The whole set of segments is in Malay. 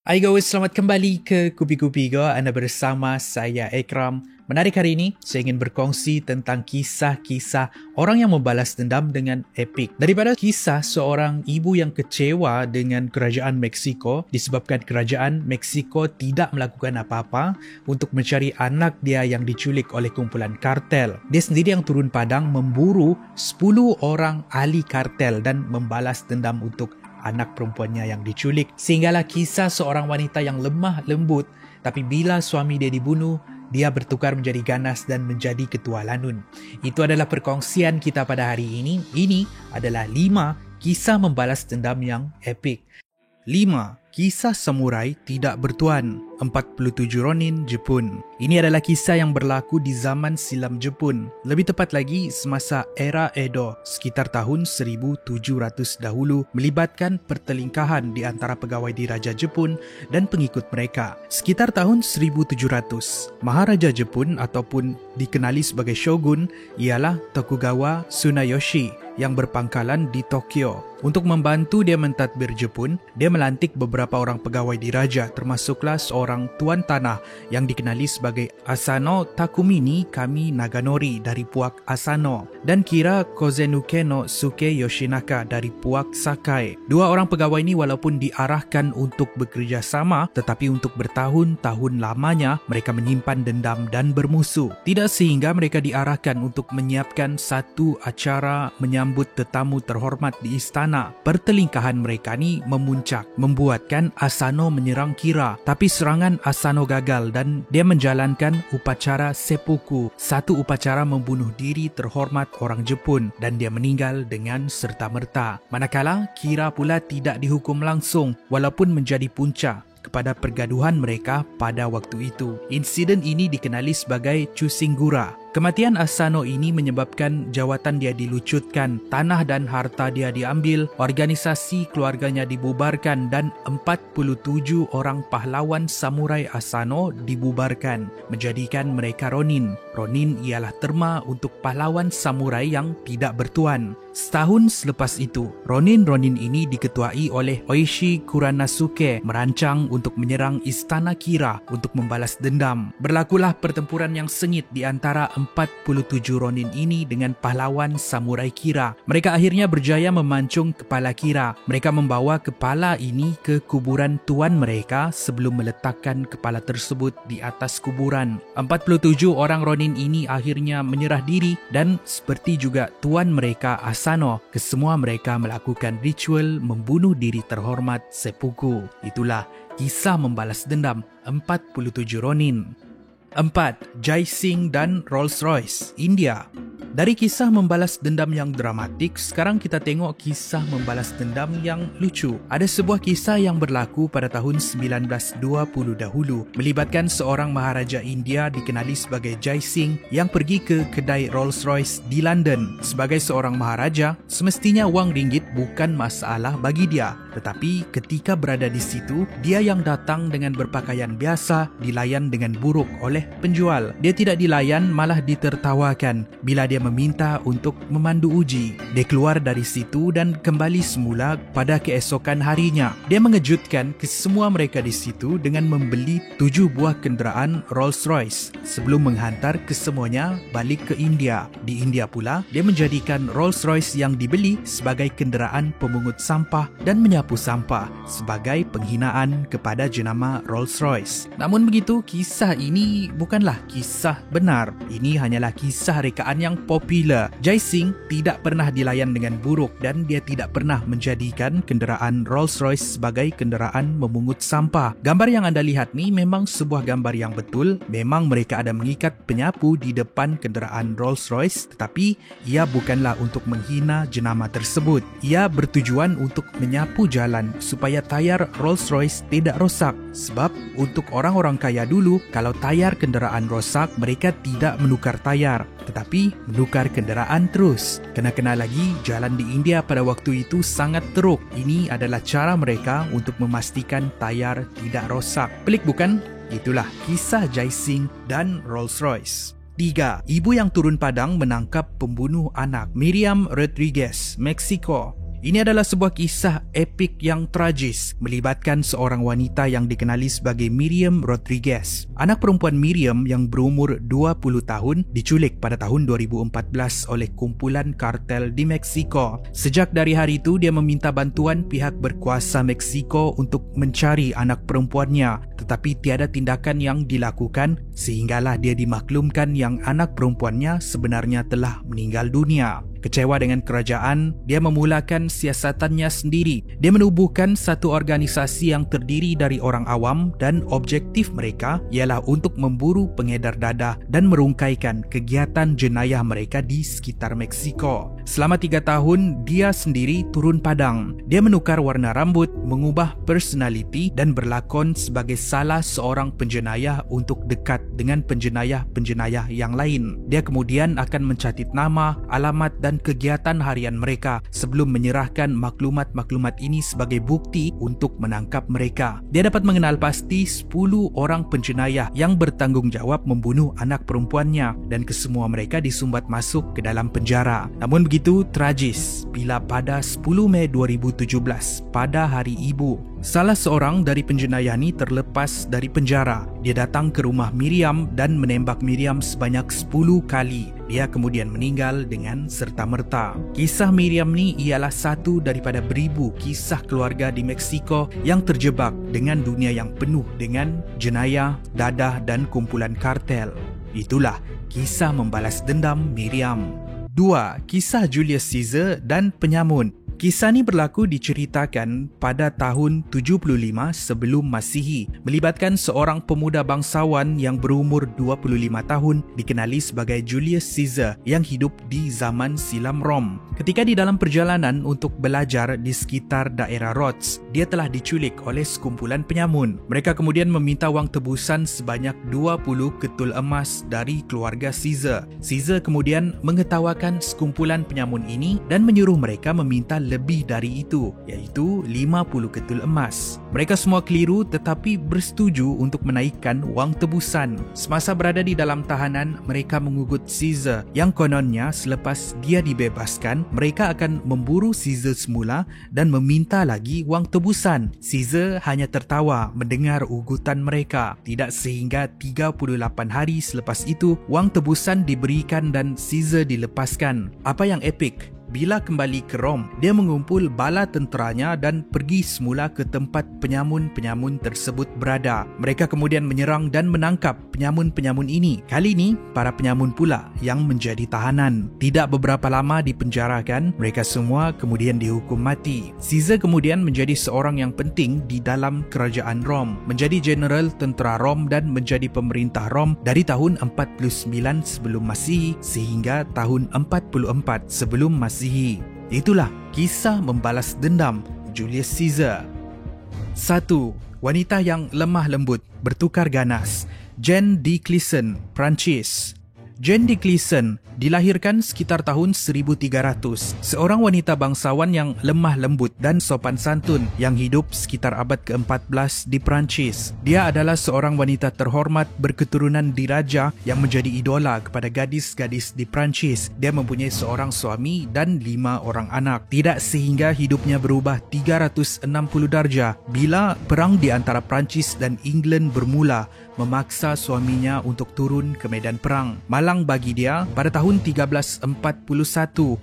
Hai guys, selamat kembali ke Kupi-Kupi Go. Anda bersama saya Ekram. Menarik hari ini, saya ingin berkongsi tentang kisah-kisah orang yang membalas dendam dengan epik. Daripada kisah seorang ibu yang kecewa dengan kerajaan Meksiko disebabkan kerajaan Meksiko tidak melakukan apa-apa untuk mencari anak dia yang diculik oleh kumpulan kartel. Dia sendiri yang turun padang memburu 10 orang ahli kartel dan membalas dendam untuk anak perempuannya yang diculik. Sehinggalah kisah seorang wanita yang lemah lembut, tapi bila suami dia dibunuh, dia bertukar menjadi ganas dan menjadi ketua lanun. Itu adalah perkongsian kita pada hari ini. Ini adalah 5 kisah membalas dendam yang epik. 5. Kisah samurai tidak bertuan. 47 Ronin Jepun. Ini adalah kisah yang berlaku di zaman silam Jepun. Lebih tepat lagi semasa era Edo, sekitar tahun 1700 dahulu, melibatkan pertelingkahan di antara pegawai diraja Jepun dan pengikut mereka. Sekitar tahun 1700, Maharaja Jepun ataupun dikenali sebagai Shogun ialah Tokugawa Tsunayoshi yang berpangkalan di Tokyo. Untuk membantu dia mentadbir Jepun, dia melantik beberapa orang pegawai diraja, termasuklah seorang tuan tanah yang dikenali sebagai Asano Takumini Kami Naganori dari puak Asano dan Kira Kozenuke no Suke Yoshinaka dari puak Sakai. Dua orang pegawai ini walaupun diarahkan untuk bekerja sama, tetapi untuk bertahun-tahun lamanya mereka menyimpan dendam dan bermusuh. Tidak sehingga mereka diarahkan untuk menyiapkan satu acara menyambut tetamu terhormat di istana. Pertelingkahan mereka ni memuncak, membuatkan Asano menyerang Kira. Tapi serangan Asano gagal dan dia menjalankan upacara seppuku, satu upacara membunuh diri terhormat orang Jepun, dan dia meninggal dengan serta-merta. Manakala Kira pula tidak dihukum langsung walaupun menjadi punca kepada pergaduhan mereka pada waktu itu. Insiden ini dikenali sebagai Chusinggura. Kematian Asano ini menyebabkan jawatan dia dilucutkan, tanah dan harta dia diambil, organisasi keluarganya dibubarkan dan 47 orang pahlawan samurai Asano dibubarkan, menjadikan mereka Ronin. Ronin ialah terma untuk pahlawan samurai yang tidak bertuan. Setahun selepas itu, Ronin-Ronin ini diketuai oleh Oishi Kuranasuke merancang untuk menyerang istana Kira untuk membalas dendam. Berlakulah pertempuran yang sengit di antara 47 Ronin ini dengan pahlawan samurai Kira. Mereka akhirnya berjaya memancung kepala Kira. Mereka membawa kepala ini ke kuburan tuan mereka sebelum meletakkan kepala tersebut di atas kuburan. 47 orang Ronin ini akhirnya menyerah diri dan seperti juga tuan mereka Asano, kesemua mereka melakukan ritual membunuh diri terhormat seppuku. Itulah kisah membalas dendam 47 Ronin. 4. Jai Singh dan Rolls-Royce, India. Dari kisah membalas dendam yang dramatik, sekarang kita tengok kisah membalas dendam yang lucu. Ada sebuah kisah yang berlaku pada tahun 1920 dahulu, melibatkan seorang Maharaja India dikenali sebagai Jai Singh yang pergi ke kedai Rolls-Royce di London. Sebagai seorang Maharaja, semestinya wang ringgit bukan masalah bagi dia. Tetapi ketika berada di situ, dia yang datang dengan berpakaian biasa dilayan dengan buruk oleh penjual. Dia tidak dilayan, malah ditertawakan bila dia meminta untuk memandu uji. Dia keluar dari situ dan kembali semula pada keesokan harinya. Dia mengejutkan kesemua mereka di situ dengan membeli 7 buah kenderaan Rolls-Royce sebelum menghantar kesemuanya balik ke India. Di India pula, dia menjadikan Rolls-Royce yang dibeli sebagai kenderaan pemungut sampah dan menyapu sampah sebagai penghinaan kepada jenama Rolls-Royce. Namun begitu, kisah ini bukanlah kisah benar. Ini hanyalah kisah rekaan yang popular. Jai Singh tidak pernah dilayan dengan buruk dan dia tidak pernah menjadikan kenderaan Rolls-Royce sebagai kenderaan memungut sampah. Gambar yang anda lihat ni memang sebuah gambar yang betul. Memang mereka ada mengikat penyapu di depan kenderaan Rolls-Royce, tetapi ia bukanlah untuk menghina jenama tersebut. Ia bertujuan untuk menyapu jalan supaya tayar Rolls-Royce tidak rosak. Sebab untuk orang-orang kaya dulu, kalau tayar kenderaan rosak, mereka tidak menukar tayar, tetapi menukar kenderaan terus. Kena-kena lagi, jalan di India pada waktu itu sangat teruk. Ini adalah cara mereka untuk memastikan tayar tidak rosak. Pelik bukan? Itulah kisah Jai Singh dan Rolls-Royce. 3. Ibu yang turun padang menangkap pembunuh anak. Miriam Rodriguez, Meksiko. Ini adalah sebuah kisah epik yang tragis melibatkan seorang wanita yang dikenali sebagai Miriam Rodriguez. Anak perempuan Miriam yang berumur 20 tahun diculik pada tahun 2014 oleh kumpulan kartel di Meksiko. Sejak dari hari itu dia meminta bantuan pihak berkuasa Meksiko untuk mencari anak perempuannya, tetapi tiada tindakan yang dilakukan sehinggalah dia dimaklumkan yang anak perempuannya sebenarnya telah meninggal dunia. Kecewa dengan kerajaan, dia memulakan siasatannya sendiri. Dia menubuhkan satu organisasi yang terdiri dari orang awam dan objektif mereka ialah untuk memburu pengedar dadah dan merungkaikan kegiatan jenayah mereka di sekitar Meksiko. Selama 3 tahun, dia sendiri turun padang. Dia menukar warna rambut, mengubah personaliti dan berlakon sebagai salah seorang penjenayah untuk dekat dengan penjenayah-penjenayah yang lain. Dia kemudian akan mencatat nama, alamat dan kegiatan harian mereka sebelum menyerahkan maklumat-maklumat ini sebagai bukti untuk menangkap mereka. Dia dapat mengenal pasti 10 orang penjenayah yang bertanggungjawab membunuh anak perempuannya dan kesemua mereka disumbat masuk ke dalam penjara. Namun begitu tragis bila pada 10 Mei 2017 pada Hari Ibu, salah seorang dari penjenayah ini terlepas dari penjara. Dia datang ke rumah Miriam dan menembak Miriam sebanyak 10 kali. Dia kemudian meninggal dengan serta-merta. Kisah Miriam ni ialah satu daripada beribu kisah keluarga di Meksiko yang terjebak dengan dunia yang penuh dengan jenayah, dadah dan kumpulan kartel. Itulah kisah membalas dendam Miriam. 2. Kisah Julius Caesar dan penyamun. Kisah ini berlaku diceritakan pada tahun 75 sebelum Masihi, melibatkan seorang pemuda bangsawan yang berumur 25 tahun dikenali sebagai Julius Caesar yang hidup di zaman silam Rom. Ketika di dalam perjalanan untuk belajar di sekitar daerah Rhodes, dia telah diculik oleh sekumpulan penyamun. Mereka kemudian meminta wang tebusan sebanyak 20 ketul emas dari keluarga Caesar. Caesar kemudian mengetawakan sekumpulan penyamun ini dan menyuruh mereka meminta lebih dari itu, iaitu 50 ketul emas. Mereka semua keliru tetapi bersetuju untuk menaikkan wang tebusan. Semasa berada di dalam tahanan, mereka mengugut Caesar yang kononnya selepas dia dibebaskan, mereka akan memburu Caesar semula dan meminta lagi wang tebusan. Caesar hanya tertawa mendengar ugutan mereka. Tidak sehingga 38 hari selepas itu, wang tebusan diberikan dan Caesar dilepaskan. Apa yang epik? Bila kembali ke Rom, dia mengumpul bala tenteranya dan pergi semula ke tempat penyamun-penyamun tersebut berada. Mereka kemudian menyerang dan menangkap penyamun-penyamun ini. Kali ini, para penyamun pula yang menjadi tahanan. Tidak beberapa lama dipenjarakan, mereka semua kemudian dihukum mati. Caesar kemudian menjadi seorang yang penting di dalam kerajaan Rom, menjadi jenderal tentera Rom dan menjadi pemerintah Rom dari tahun 49 sebelum Masihi sehingga tahun 44 sebelum Masihi. Itulah kisah membalas dendam Julius Caesar. 1. Wanita yang lemah lembut bertukar ganas. Jane de Clisson, Prancis. Jane de Clisson dilahirkan sekitar tahun 1300. Seorang wanita bangsawan yang lemah lembut dan sopan santun yang hidup sekitar abad ke-14 di Prancis. Dia adalah seorang wanita terhormat berketurunan diraja yang menjadi idola kepada gadis-gadis di Prancis. Dia mempunyai seorang suami dan 5 orang anak. Tidak sehingga hidupnya berubah 360 darjah bila perang di antara Prancis dan England bermula, memaksa suaminya untuk turun ke medan perang. Malang bagi dia, pada tahun 1341,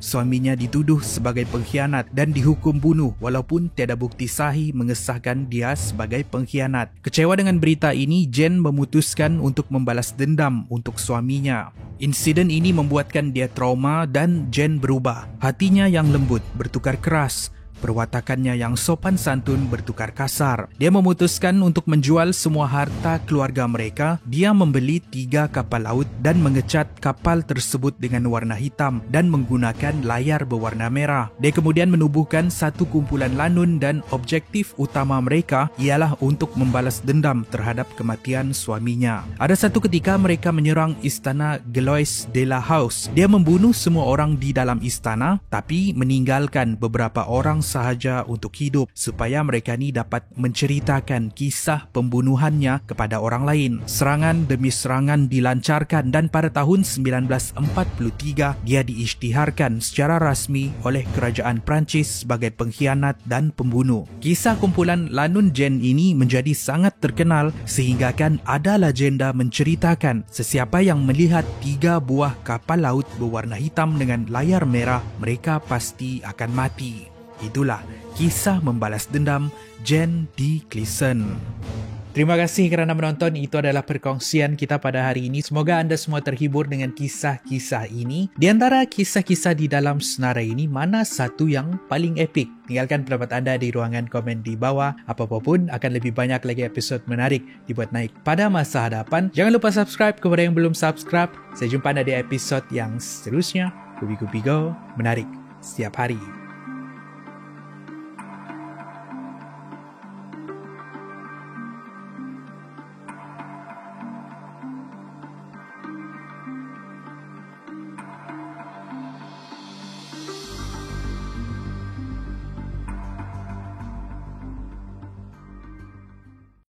suaminya dituduh sebagai pengkhianat dan dihukum bunuh walaupun tiada bukti sahih mengesahkan dia sebagai pengkhianat. Kecewa dengan berita ini, Jane memutuskan untuk membalas dendam untuk suaminya. Insiden ini membuatkan dia trauma dan Jane berubah. Hatinya yang lembut bertukar keras. Perwatakannya yang sopan santun bertukar kasar. Dia memutuskan untuk menjual semua harta keluarga mereka. Dia membeli 3 kapal laut dan mengecat kapal tersebut dengan warna hitam dan menggunakan layar berwarna merah. Dia kemudian menubuhkan satu kumpulan lanun dan objektif utama mereka ialah untuk membalas dendam terhadap kematian suaminya. Ada satu ketika mereka menyerang istana Galois de la House. Dia membunuh semua orang di dalam istana tapi meninggalkan beberapa orang sahaja untuk hidup supaya mereka ni dapat menceritakan kisah pembunuhannya kepada orang lain. Serangan demi serangan dilancarkan dan pada tahun 1943 dia diisytiharkan secara rasmi oleh kerajaan Perancis sebagai pengkhianat dan pembunuh. Kisah kumpulan Lanun Jen ini menjadi sangat terkenal sehingga kan ada legenda menceritakan sesiapa yang melihat 3 buah kapal laut berwarna hitam dengan layar merah, mereka pasti akan mati. Itulah kisah membalas dendam Jen D. Gleeson. Terima kasih kerana menonton. Itu adalah perkongsian kita pada hari ini. Semoga anda semua terhibur dengan kisah-kisah ini. Di antara kisah-kisah di dalam senarai ini, mana satu yang paling epik? Tinggalkan pendapat anda di ruangan komen di bawah. Apa-apapun, akan lebih banyak lagi episod menarik dibuat naik pada masa hadapan. Jangan lupa subscribe kepada yang belum subscribe. Saya jumpa anda di episod yang seterusnya. Kupi-Kupi Go, menarik setiap hari.